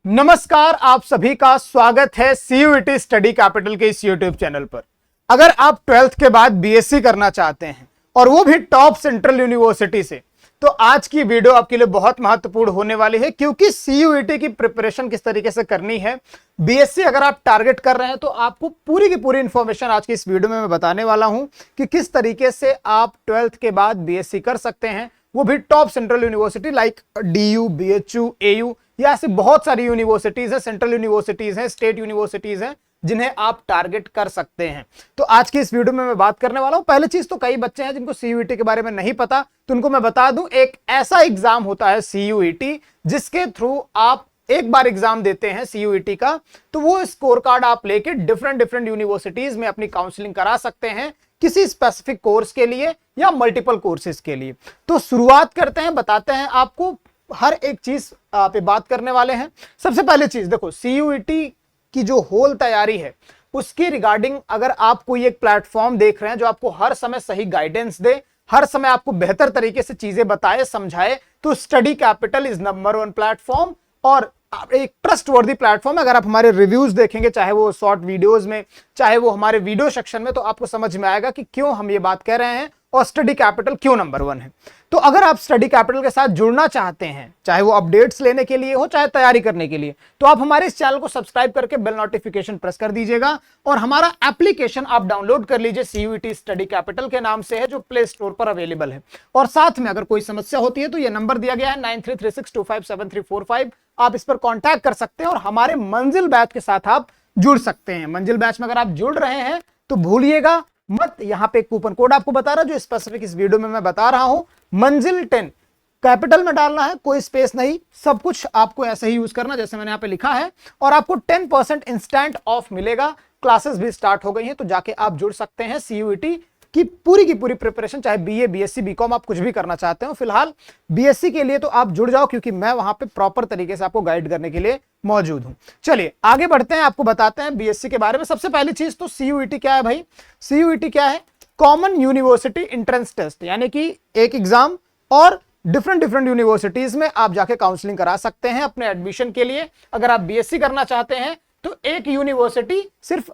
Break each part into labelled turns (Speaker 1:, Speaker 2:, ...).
Speaker 1: नमस्कार, आप सभी का स्वागत है सीयूईटी स्टडी कैपिटल के इस यूट्यूब चैनल पर। अगर आप 12th के बाद बीएससी करना चाहते हैं और वो भी टॉप सेंट्रल यूनिवर्सिटी से, तो आज की वीडियो आपके लिए बहुत महत्वपूर्ण होने वाली है, क्योंकि सीयूईटी की प्रिपरेशन किस तरीके से करनी है, बीएससी अगर आप टारगेट कर रहे हैं तो आपको पूरी की पूरी इंफॉर्मेशन आज की इस वीडियो में मैं बताने वाला हूं कि किस तरीके से आप 12th के बाद बीएससी कर सकते हैं, वो भी top central university like DU, BHU, AU, या ऐसी बहुत सारी यूनिवर्सिटीज हैं, सेंट्रल यूनिवर्सिटीज हैं, स्टेट यूनिवर्सिटीज हैं जिन्हें आप टारगेट कर सकते हैं। तो आज की इस वीडियो में मैं बात करने वाला हूं। पहली चीज तो कई बच्चे हैं जिनको सीयूईटी के बारे में नहीं पता, तो उनको मैं बता दूं, एक ऐसा एग्जाम होता है सीयूईटी जिसके थ्रू आप एक बार एग्जाम देते हैं सीयूईटी का, तो वो स्कोर कार्ड आप लेके डिफरेंट यूनिवर्सिटीज में अपनी काउंसलिंग करा सकते हैं किसी स्पेसिफिक कोर्स के लिए या मल्टीपल कोर्सेज के लिए। तो शुरुआत करते हैं, बताते हैं आपको हर एक चीज पे बात करने वाले हैं। सबसे पहले चीज देखो, सीयूईटी की जो होल तैयारी है उसकी रिगार्डिंग अगर आप कोई एक प्लेटफॉर्म देख रहे हैं जो आपको हर समय सही गाइडेंस दे, हर समय आपको बेहतर तरीके से चीजें बताए, समझाए, तो study capital is number 1 platform और एक ट्रस्टवर्दी प्लेटफॉर्म। अगर आप हमारे रिव्यूज देखेंगे, चाहे वो शॉर्ट वीडियोस में, चाहे वो हमारे वीडियो सेक्शन में, तो आपको समझ में आएगा कि क्यों हम ये बात कह रहे हैं और स्टडी कैपिटल क्यों नंबर 1 है। तो अगर आप स्टडी कैपिटल के साथ जुड़ना चाहते हैं, चाहे वो अपडेट्स लेने के लिए हो, चाहे तैयारी करने के लिए, तो आप हमारे इस चैनल को सब्सक्राइब करके बेल नोटिफिकेशन प्रेस कर दीजिएगा और हमारा एप्लीकेशन आप डाउनलोड कर लीजिए। सीयूईटी स्टडी कैपिटल के नाम से है, जो प्ले स्टोर पर अवेलेबल है। और साथ में अगर कोई समस्या होती है तो ये नंबर दिया गया है 9336257345, आप इस पर कॉन्टैक्ट कर सकते हैं और हमारे मंजिल बैच के साथ आप जुड़ सकते हैं। मंजिल बैच में अगर आप जुड़ रहे हैं तो भूलिएगा मत, यहां पे एक कूपन कोड आपको बता रहा, जो स्पेसिफिक इस वीडियो में मैं बता रहा हूं, मंजिल 10 कैपिटल में डालना है, कोई स्पेस नहीं, सब कुछ आपको ऐसे ही यूज करना जैसे मैंने यहां पे लिखा है, और आपको 10% इंस्टेंट ऑफ मिलेगा। क्लासेस भी स्टार्ट हो गई हैं, तो जाके आप जुड़ सकते हैं। सीयूईटी की पूरी प्रिपरेशन, चाहे बीए, बीएससी, बीकॉम, आप कुछ भी करना चाहते हो, फिलहाल बीएससी के लिए तो आप जुड़ जाओ, क्योंकि मैं वहां पे प्रॉपर तरीके से आपको गाइड करने के लिए मौजूद हूं। चलिए आगे बढ़ते हैं, आपको बताते हैं बीएससी के बारे में। सबसे पहली चीज तो सीयूईटी क्या है भाई? सीयूईटी क्या है? कॉमन यूनिवर्सिटी एंट्रेंस टेस्ट, यानी कि एक एग्जाम और डिफरेंट यूनिवर्सिटीज में आप जाके काउंसलिंग करा सकते हैं अपने एडमिशन के लिए। अगर आप बीएससी करना चाहते हैं तो एक यूनिवर्सिटी सिर्फ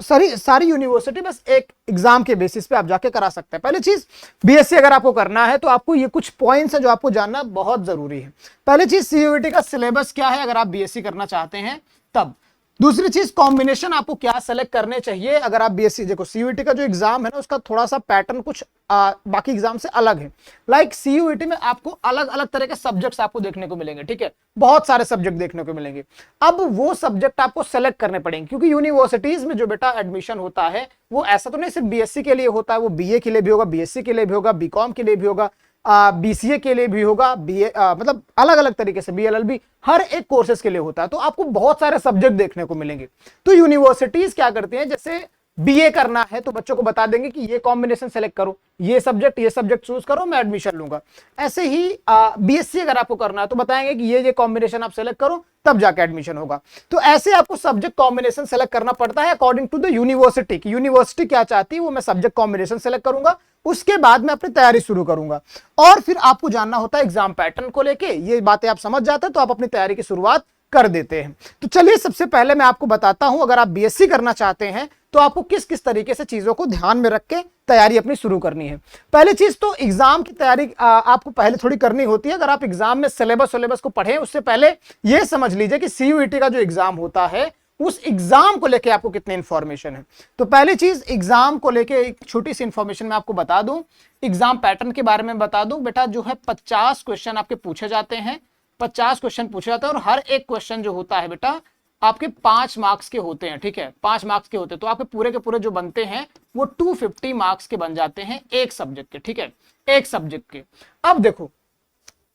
Speaker 1: सारी यूनिवर्सिटी बस एक एग्जाम के बेसिस पे आप जाके करा सकते हैं। पहली चीज, बीएससी अगर आपको करना है तो आपको ये कुछ पॉइंट्स हैं जो आपको जानना बहुत जरूरी है। पहली चीज, सीयूईटी का सिलेबस क्या है अगर आप बीएससी करना चाहते हैं तब। दूसरी चीज, कॉम्बिनेशन आपको क्या सेलेक्ट करने चाहिए अगर आप बीएससी। देखो, सीयूईटी का जो एग्जाम है ना, उसका थोड़ा सा पैटर्न कुछ बाकी एग्जाम से अलग है। लाइक सीयूईटी में आपको अलग अलग तरह के सब्जेक्ट्स आपको देखने को मिलेंगे, ठीक है, बहुत सारे सब्जेक्ट देखने को मिलेंगे। अब वो सब्जेक्ट आपको सेलेक्ट करने पड़ेंगे, क्योंकि यूनिवर्सिटीज में जो बेटा एडमिशन होता है वो ऐसा तो नहीं सिर्फ बीएससी के लिए होता है, वो बीए के लिए भी होगा, बीएससी के लिए भी होगा, बीकॉम के लिए भी होगा, बीसीए के लिए भी होगा, बीए मतलब अलग अलग तरीके से, बीएलएलबी, हर एक कोर्सेज के लिए होता है। तो आपको बहुत सारे सब्जेक्ट देखने को मिलेंगे। तो यूनिवर्सिटीज क्या करती हैं, जैसे बीए करना है तो बच्चों को बता देंगे कि ये कॉम्बिनेशन सेलेक्ट करो, ये सब्जेक्ट चूज करो, मैं एडमिशन लूंगा। ऐसे ही बीएससी अगर आपको करना है तो बताएंगे कि ये कॉम्बिनेशन आप सेलेक्ट करो, तब जाके एडमिशन होगा। तो ऐसे आपको सब्जेक्ट कॉम्बिनेशन सेलेक्ट करना पड़ता है अकॉर्डिंग टू द यूनिवर्सिटी की यूनिवर्सिटी क्या चाहती है, वो मैं सब्जेक्ट कॉम्बिनेशन सेलेक्ट करूंगा, उसके बाद मैं अपनी तैयारी शुरू करूंगा। और फिर आपको जानना होता है एग्जाम पैटर्न को लेके, ये बातें आप समझ जाते हैं तो आप अपनी तैयारी की शुरुआत कर देते हैं। तो चलिए सबसे पहले मैं आपको बताता हूं, अगर आप बीएससी करना चाहते हैं तो आपको किस किस तरीके से चीजों को ध्यान में रख के तैयारी अपनी शुरू करनी है। पहली चीज तो एग्जाम की तैयारी आपको पहले थोड़ी करनी होती है। अगर आप एग्जाम में सिलेबस को पढ़ें, उससे पहले यह समझ लीजिए कि सीयूईटी का जो एग्जाम होता है उस एग्जाम को लेके आपको कितनी इंफॉर्मेशन है। तो पहली चीज, एग्जाम को लेके एक छोटी सी इंफॉर्मेशन मैं आपको बता दूं, एग्जाम पैटर्न के बारे में बता दूं। बेटा जो है 50 क्वेश्चन आपके पूछे जाते हैं, 50 क्वेश्चन पूछे जाते हैं, और हर एक क्वेश्चन जो होता है बेटा आपके 5 मार्क्स के होते हैं, ठीक है, 5 मार्क्स के होते हैं। तो आपके पूरे के पूरे जो बनते हैं वो 250 मार्क्स के बन जाते हैं एक सब्जेक्ट के, ठीक है, एक सब्जेक्ट के। अब देखो,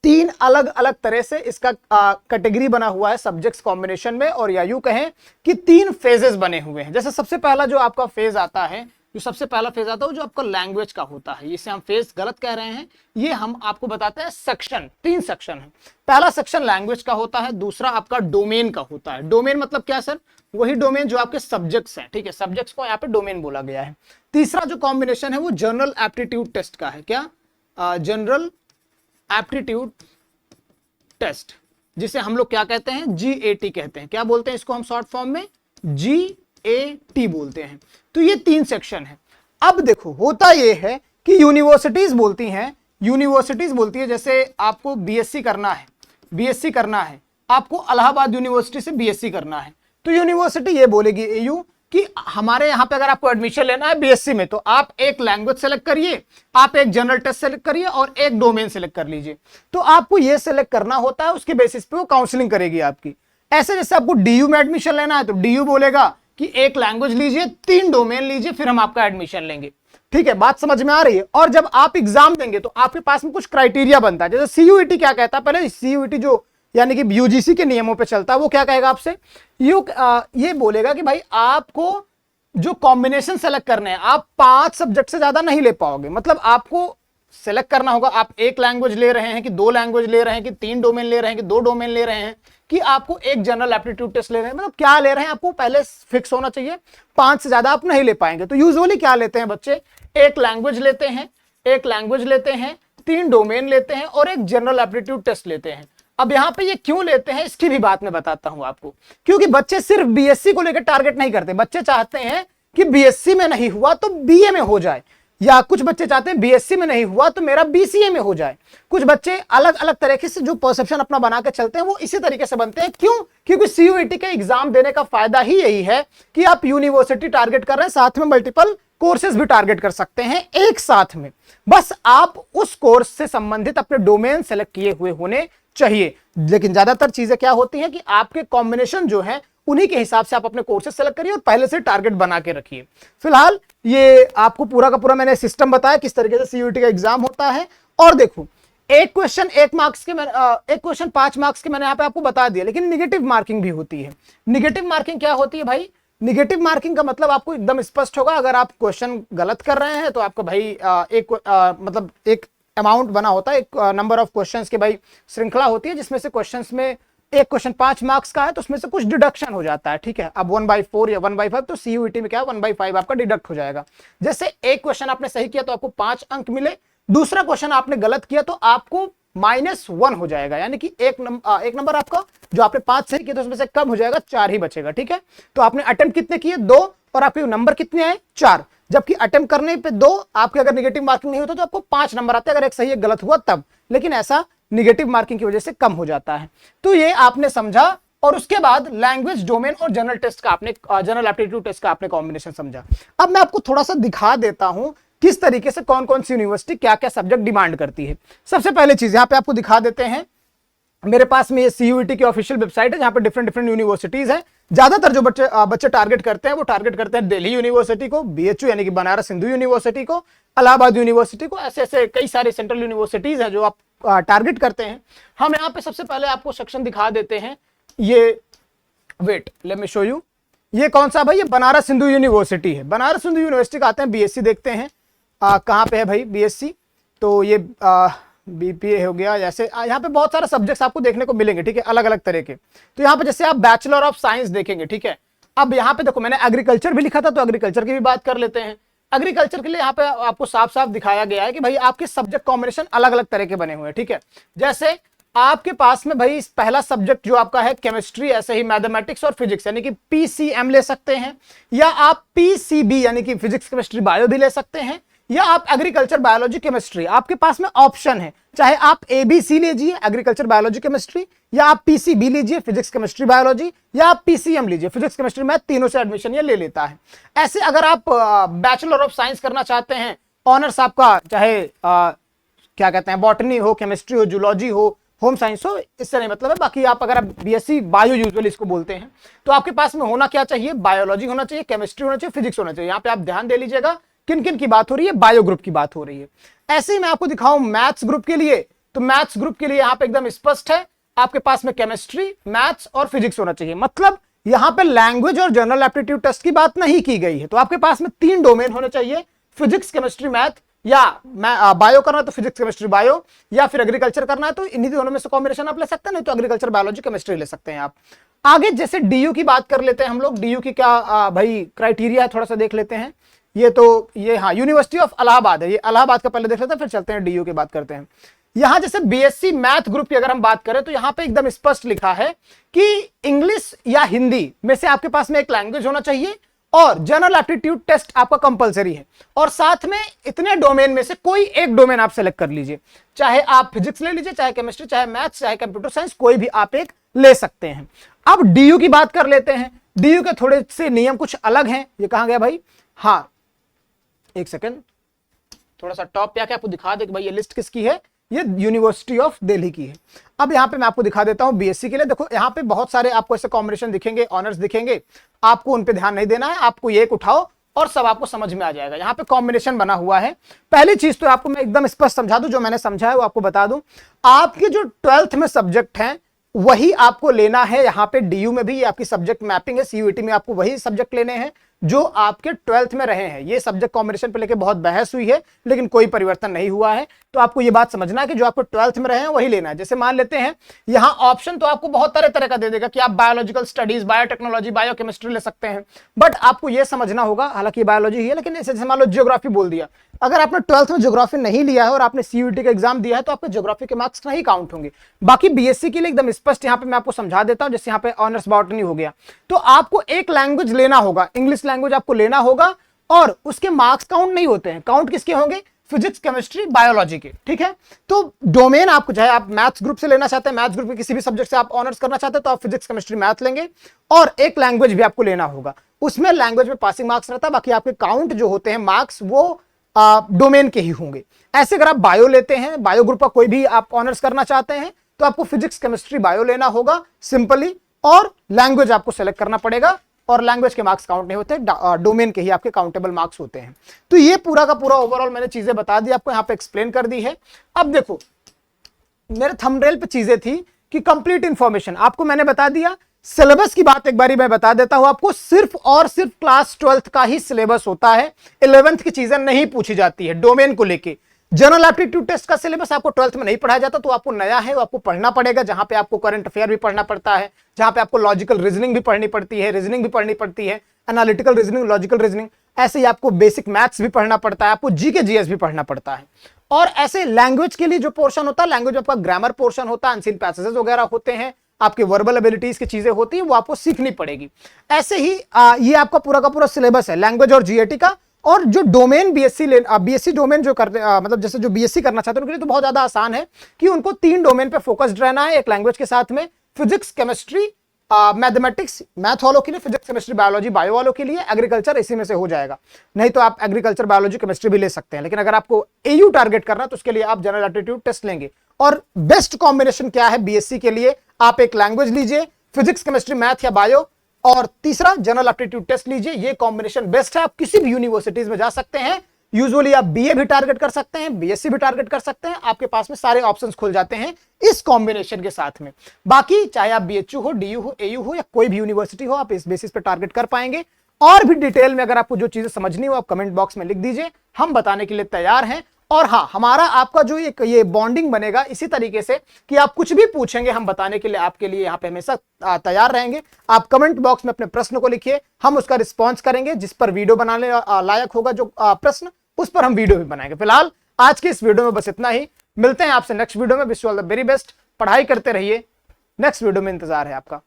Speaker 1: 3 अलग अलग तरह से इसका कैटेगरी बना हुआ है सब्जेक्ट्स कॉम्बिनेशन में, और या यूं कहें कि 3 फेजेस बने हुए हैं। जैसे सबसे पहला जो आपका फेज आता है, जो सबसे पहला फेज आता है वो जो आपका लैंग्वेज का होता है, इसे हम फेज गलत कह रहे हैं, ये हम आपको बताते हैं सेक्शन। 3 सेक्शन है। पहला सेक्शन लैंग्वेज का होता है, दूसरा आपका डोमेन का होता है। डोमेन मतलब क्या सर? वही डोमेन जो आपके सब्जेक्ट्स हैं, ठीक है, सब्जेक्ट्स को यहाँ पे डोमेन बोला गया है। तीसरा जो कॉम्बिनेशन है वो जनरल एप्टीट्यूड टेस्ट का है। क्या? जनरल एप्टीट्यूड टेस्ट, जिसे हम लोग क्या कहते हैं, GAT कहते हैं। क्या बोलते हैं इसको हम शॉर्ट फॉर्म में, GAT बोलते हैं। तो ये 3 सेक्शन है। अब देखो होता ये है कि यूनिवर्सिटीज बोलती हैं, जैसे आपको बीएससी करना है, आपको इलाहाबाद यूनिवर्सिटी से बीएससी करना है, तो यूनिवर्सिटी ये बोलेगी एयू कि हमारे यहाँ पे अगर आपको एडमिशन लेना है बीएससी में, तो आप एक लैंग्वेज सेलेक्ट करिए, आप एक जनरल टेस्ट सेलेक्ट करिए और एक डोमेन सेलेक्ट कर लीजिए। तो आपको ये सेलेक्ट करना होता है, उसके बेसिस पे वो काउंसलिंग करेगी आपकी। ऐसे जैसे आपको डीयू में एडमिशन लेना है तो डीयू बोलेगा कि एक लैंग्वेज लीजिए, 3 डोमेन लीजिए, फिर हम आपका एडमिशन लेंगे। ठीक है, बात समझ में आ रही है। और जब आप एग्जाम देंगे तो आपके पास में कुछ क्राइटेरिया बनता है। जैसे सीयूईटी क्या कहता है, पहले सीयूईटी जो यानी कि यूजीसी के नियमों पे चलता है, वो क्या कहेगा आपसे, ये बोलेगा कि भाई आपको जो कॉम्बिनेशन सेलेक्ट करने हैं, आप 5 सब्जेक्ट से ज्यादा नहीं ले पाओगे। मतलब आपको सेलेक्ट करना होगा, आप एक लैंग्वेज ले रहे हैं कि 2 लैंग्वेज ले रहे हैं कि 3 डोमेन ले रहे हैं कि 2 डोमेन ले रहे हैं कि आपको एक जनरल एप्टीट्यूड टेस्ट ले रहे हैं, मतलब क्या ले रहे हैं आपको पहले फिक्स होना चाहिए। 5 से ज्यादा आप नहीं ले पाएंगे। तो यूजुअली क्या लेते हैं बच्चे, एक लैंग्वेज लेते हैं, 3 डोमेन लेते हैं और एक जनरल एप्टीट्यूड टेस्ट लेते हैं। अब यहां पे ये क्यों लेते हैं इसकी भी बात मैं बताता हूं आपको। क्योंकि बच्चे सिर्फ बीएससी को लेकर टारगेट नहीं करते, बच्चे चाहते हैं कि बीएससी में नहीं हुआ तो बीए में हो जाए, या कुछ बच्चे चाहते हैं बीएससी में नहीं हुआ तो मेरा बीसीए में हो जाए। कुछ बच्चे अलग अलग तरीके से जो परसेप्शन अपना बना के चलते हैं वो इसी तरीके से बनते हैं। क्यों? क्योंकि सीयूईटी के एग्जाम देने का फायदा ही यही है कि आप यूनिवर्सिटी टारगेट कर रहे हैं, साथ में मल्टीपल कोर्सेज भी टारगेट कर सकते हैं एक साथ में। बस आप उस कोर्स से संबंधित अपने डोमेन सेलेक्ट किए हुए होने चाहिए। लेकिन ज्यादातर चीजें क्या होती हैं कि आपके कॉम्बिनेशन जो है उन्हीं के हिसाब से आप अपने कोर्सेज सेलेक्ट करिए और पहले से टारगेट बना के रखिए। फिलहाल ये आपको पूरा का पूरा मैंने सिस्टम बताया किस तरीके से सीयूईटी का एग्जाम होता है। और देखो, एक क्वेश्चन 1 मार्क्स के, एक क्वेश्चन 5 मार्क्स के मैंने यहाँ पे आपको बता दिया, लेकिन निगेटिव मार्किंग भी होती है। निगेटिव मार्किंग क्या होती है भाई? निगेटिव मार्किंग का मतलब आपको एकदम स्पष्ट होगा। अगर आप क्वेश्चन गलत कर रहे हैं तो आपका भाई मतलब एक अमाउंट बना होता है, एक नंबर ऑफ क्वेश्चंस की भाई श्रृंखला होती है, जिसमें से क्वेश्चंस में एक क्वेश्चन 5 मार्क्स का है तो उसमें से कुछ डिडक्शन हो जाता है। ठीक है, अब 1/4 या 1/5, तो सीयूईटी में क्या है 1/5 आपका डिडक्ट हो जाएगा। जैसे एक क्वेश्चन आपने सही किया तो आपको 5 अंक मिले, दूसरा क्वेश्चन आपने गलत किया तो आपको -1 हो जाएगा, यानी कि एक नंबर आपका जो आपने 5 सही किया तो उसमें से कम हो जाएगा, 4 ही बचेगा। ठीक है, तो आपने अटेम्प्ट कितने किए? 2, और आपके नंबर कितने आए? 4। जबकि अटेम्प्ट करने पे 2, आपके अगर निगेटिव मार्किंग नहीं होता तो आपको 5 नंबर आते हैं, अगर एक सही एक गलत हुआ तब। लेकिन ऐसा निगेटिव मार्किंग की वजह से कम हो जाता है। तो ये आपने समझा। और उसके बाद लैंग्वेज, डोमेन और जनरल टेस्ट का आपने, जनरल एप्टीट्यूड टेस्ट का आपने कॉम्बिनेशन समझा। अब मैं आपको थोड़ा सा दिखा देता हूं किस तरीके से कौन कौन सी यूनिवर्सिटी क्या क्या सब्जेक्ट डिमांड करती है। सबसे पहले चीज यहां पे आपको दिखा देते हैं, मेरे पास में ये सीयूईटी की ऑफिशियल वेबसाइट है जहां पे डिफरेंट यूनिवर्सिटीज हैं। ज्यादातर जो बच्चे टारगेट करते हैं वो टारगेट करते हैं दिल्ली यूनिवर्सिटी को, बीएचयू यानी कि बनारस हिंदू यूनिवर्सिटी को, इलाहाबाद यूनिवर्सिटी को। ऐसे ऐसे कई सारे सेंट्रल यूनिवर्सिटीज हैं जो आप टारगेट करते हैं। हम यहाँ पे सबसे पहले आपको सेक्शन दिखा देते हैं। ये wait, let me show you, ये कौन सा भाई? ये बनारस हिंदू यूनिवर्सिटी है। बनारस हिंदू यूनिवर्सिटी का आते हैं बीएससी, देखते हैं कहाँ पे है भाई बीएससी। तो ये बीपीए हो गया। जैसे यहाँ पे बहुत सारे सब्जेक्ट्स आपको देखने को मिलेंगे, ठीक है, अलग अलग तरह के। तो यहाँ पे जैसे आप बैचलर ऑफ साइंस देखेंगे, ठीक है। अब यहाँ पे देखो मैंने एग्रीकल्चर भी लिखा था तो एग्रीकल्चर की भी बात कर लेते हैं। एग्रीकल्चर के लिए यहाँ पे आपको साफ साफ दिखाया गया है कि भाई आपके सब्जेक्ट कॉम्बिनेशन अलग अलग तरह के बने हुए हैं, ठीक है। जैसे आपके पास में भाई पहला सब्जेक्ट जो आपका है केमिस्ट्री, ऐसे ही मैथमेटिक्स और फिजिक्स यानी कि पीसीएम ले सकते हैं, या आप पीसीबी यानी कि फिजिक्स केमिस्ट्री बायो भी ले सकते हैं, या आप एग्रीकल्चर बायोलॉजी केमिस्ट्री। आपके पास में ऑप्शन है, चाहे आप एबीसी लीजिए एग्रीकल्चर बायोलॉजी केमिस्ट्री, या आप पीसीबी लीजिए फिजिक्स केमिस्ट्री बायोलॉजी, या आप पीसीएम लीजिए फिजिक्स केमिस्ट्री मैथ, तीनों से एडमिशन ये ले लेता है। ऐसे अगर आप बैचलर ऑफ साइंस करना चाहते हैं, ऑनर्स आपका चाहे क्या कहते हैं बॉटनी हो, केमिस्ट्री हो, जूलॉजी हो, होम साइंस हो, इससे नहीं मतलब है। बाकी आप अगर आप बीएससी बायो यूजुअली इसको बोलते हैं, तो आपके पास में होना क्या चाहिए? बायोलॉजी होना चाहिए, केमिस्ट्री होना चाहिए, फिजिक्स होना चाहिए। यहाँ पे आप ध्यान दे लीजिएगा किन किन की बात हो रही है, बायो ग्रुप की बात हो रही है। ऐसे ही मैं आपको दिखाऊं मैथ्स ग्रुप के लिए, तो मैथ्स ग्रुप के लिए यहाँ पे एकदम स्पष्ट है, आपके पास में केमिस्ट्री, मैथ्स और फिजिक्स होना चाहिए। मतलब यहाँ पे लैंग्वेज और जनरल एप्टीट्यूड टेस्ट की बात नहीं की गई है। तो आपके पास में 3 डोमेन होने चाहिए, फिजिक्स केमिस्ट्री मैथ, या बायो करना है तो फिजिक्स केमिस्ट्री बायो, या फिर एग्रीकल्चर करना है तो इन्हीं दोनों में से कॉम्बिनेशन आप ले सकते हैं, नहीं तो एग्रीकल्चर बायोलॉजी केमिस्ट्री ले सकते हैं आप। आगे जैसे डीयू की बात कर लेते हैं हम लोग। डीयू की क्या भाई क्राइटेरिया है थोड़ा सा देख लेते हैं। ये हाँ यूनिवर्सिटी ऑफ इलाहाबाद है, ये इलाहाबाद का पहले देख लेते हैं, फिर चलते हैं डीयू की बात करते हैं। यहां जैसे बीएससी मैथ ग्रुप की अगर हम बात करें तो यहां पे एकदम स्पष्ट लिखा है कि इंग्लिश या हिंदी में से आपके पास में एक लैंग्वेज होना चाहिए और जनरल एप्टीट्यूड टेस्ट आपका कंपलसरी है, और साथ में इतने डोमेन में से कोई एक डोमेन आप सेलेक्ट कर लीजिए, चाहे आप फिजिक्स ले लीजिए, चाहे केमिस्ट्री, चाहे मैथ्स, चाहे कंप्यूटर साइंस, कोई भी आप एक ले सकते हैं। अब डीयू की बात कर लेते हैं। डीयू के थोड़े से नियम कुछ अलग हैं। ये कहां गया भाई? हाँ, एक सेकेंड, थोड़ा सा टॉप पे आके आपको दिखा दे कि भाई ये लिस्ट किसकी है। ये यूनिवर्सिटी ऑफ दिल्ली की है। अब यहाँ पे मैं आपको दिखा देता हूँ बीएससी के लिए। देखो यहाँ पे बहुत सारे आपको ऐसे कॉम्बिनेशन दिखेंगे, ऑनर्स दिखेंगे, आपको उन पे ध्यान नहीं देना है, आपको ये एक उठाओ और सब आपको समझ में आ जाएगा। यहाँ पे कॉम्बिनेशन बना हुआ है। पहली चीज तो आपको मैं एकदम स्पष्ट समझा दूं, जो मैंने समझा है वो आपको बता दूं। आपके जो 12th में सब्जेक्ट हैं वही आपको लेना है। यहाँ पे डीयू में भी आपकी सब्जेक्ट मैपिंग है, सीयूईटी में आपको वही सब्जेक्ट लेने हैं जो आपके 12th में रहे हैं। ये सब्जेक्ट कॉम्बिनेशन पे लेके बहुत बहस हुई है, लेकिन कोई परिवर्तन नहीं हुआ है। तो आपको ये बात समझना है कि जो आपको 12th में रहे हैं वही लेना है। जैसे मान लेते हैं यहाँ ऑप्शन तो आपको बहुत तरह तरह का दे देगा कि आप बायोलॉजिकल स्टडीज, बायोटेक्नोलॉजी, बायोकेमिस्ट्री ले सकते हैं, बट आपको ये समझना होगा, हालांकि बायोलॉजी ही है, लेकिन जैसे मान लो ज्योग्राफी बोल दिया, अगर आपने 12th में ज्योग्राफी नहीं लिया है और आपने सीयूईटी का एग्जाम दिया है तो आपके ज्योग्राफी के मार्क्स नहीं काउंट होंगे। बाकी बीएससी के लिए एकदम स्पष्ट यहाँ पे मैं आपको समझा देता हूं। जैसे यहाँ पे ऑनर्स बॉटनी हो गया, तो आपको एक लैंग्वेज लेना होगा, इंग्लिश लैंग्वेज आपको लेना होगा, और उसके मार्क्स काउंट नहीं होते हैं। काउंट किसके होंगे? फिजिक्स, केमिस्ट्री, बायोलॉजी के। ठीक है, तो डोमेन आपको, चाहे आप मैथ्स ग्रुप से लेना चाहते हैं, मैथ्स ग्रुप के किसी भी सब्जेक्ट से आप ऑनर्स करना चाहते हैं तो आप फिजिक्स, केमिस्ट्री, मैथ लेंगे, और एक लैंग्वेज भी आपको लेना होगा। उसमें लैंग्वेज में पासिंग मार्क्स रहता है, बाकी आपके काउंट जो होते हैं मार्क्स वो डोमेन के ही होंगे। ऐसे अगर आप बायो लेते हैं, बायो ग्रुप का कोई भी आप ऑनर्स करना चाहते हैं तो आपको फिजिक्स, केमिस्ट्री, बायो लेना होगा सिंपली, और लैंग्वेज आपको सेलेक्ट करना पड़ेगा, और लैंग्वेज के मार्क्स काउंट नहीं होते, डोमेन के ही आपके काउंटेबल मार्क्स होते हैं। तो ये पूरा का पूरा ओवरऑल मैंने चीजें बता दी, आपको यहाँ पे एक्सप्लेन कर दी है। अब देखो मेरे थंबनेल पे चीजें थी कि कंप्लीट इंफॉर्मेशन आपको मैंने बता दिया। सिलेबस की बात एक बारी मैं बता देता हूं आपको, सिर्फ और सिर्फ क्लास 12th का ही सिलेबस होता है, 11th की चीजें नहीं पूछी जाती है डोमेन को लेके। जनरल एप्टीट्यूड टेस्ट का सिलेबस आपको 12th में नहीं पढ़ाया जाता, तो आपको नया है, वो आपको पढ़ना पड़ेगा, जहां पे आपको करंट अफेयर भी पढ़ना पड़ता है, जहां पे आपको लॉजिकल रीजनिंग भी पढ़नी पड़ती है, रीजनिंग भी पढ़नी पड़ती है, एनालिटिकल रीजनिंग, लॉजिकल रीजनिंग, ऐसे ही आपको बेसिक मैथ्स भी पढ़ना पड़ता है, आपको जीके जीएस भी पढ़ना पड़ता है। और ऐसे लैंग्वेज के लिए जो पोर्शन होता है, लैंग्वेज आपका ग्रामर पोर्शन होता है, अनसीन पैसेजेस वगैरह होते हैं, आपके वर्बल एबिलिटीज की चीजें होती है, वो आपको सीखनी पड़ेगी। ऐसे ही ये आपका पूरा का पूरा सिलेबस है लैंग्वेज और जीएटी का। और जो डोमेन बीएससी डोमेन जो करते मतलब जैसे जो बीएससी करना चाहते हैं उनके लिए तो बहुत ज्यादा आसान है कि उनको 3 डोमेन पे फोकस्ड रहना है, एक लैंग्वेज के साथ में, फिजिक्स, केमिस्ट्री, मैथमेटिक्स, मैथ वालों के लिए, फिजिक्स, केमिस्ट्री, बायोलॉजी बायो वालों के लिए, एग्रीकल्चर इसी में से हो जाएगा। नहीं तो आप एग्रीकल्चर, बायोलॉजी, केमिस्ट्री भी ले सकते हैं, लेकिन अगर आपको एयू टारगेट करना है तो उसके लिए आप जनरल एप्टीट्यूड टेस्ट लेंगे। और बेस्ट कॉम्बिनेशन क्या है बीएससी के लिए? आप एक लैंग्वेज लीजिए, फिजिक्स, केमिस्ट्री, मैथ या बायो, और तीसरा जनरल एप्टीट्यूड टेस्ट लीजिए। ये कॉम्बिनेशन बेस्ट है। आप किसी भी यूनिवर्सिटीज में जा सकते हैं, यूजुअली आप बीए भी टारगेट कर सकते हैं, बीएससी भी टारगेट कर सकते हैं, आपके पास में सारे ऑप्शंस खुल जाते हैं इस कॉम्बिनेशन के साथ में। बाकी चाहे आप बीएचयू हो, डीयू हो, एयू हो या कोई भी यूनिवर्सिटी हो, आप इस बेसिस पे टारगेट कर पाएंगे। और भी डिटेल में अगर आपको जो चीजें समझनी हो आप कमेंट बॉक्स में लिख दीजिए, हम बताने के लिए तैयार हैं। और हाँ, हमारा आपका जो ये बॉन्डिंग बनेगा इसी तरीके से कि आप कुछ भी पूछेंगे हम बताने के लिए आपके लिए यहाँ पे हमेशा तैयार रहेंगे। आप कमेंट बॉक्स में अपने प्रश्न को लिखिए, हम उसका रिस्पॉन्स करेंगे, जिस पर वीडियो बनाने लायक होगा जो प्रश्न, उस पर हम वीडियो भी बनाएंगे। फिलहाल आज के इस वीडियो में बस इतना ही, मिलते हैं आपसे नेक्स्ट वीडियो में। Wish you all the very best, पढ़ाई करते रहिए, नेक्स्ट वीडियो में इंतजार है आपका।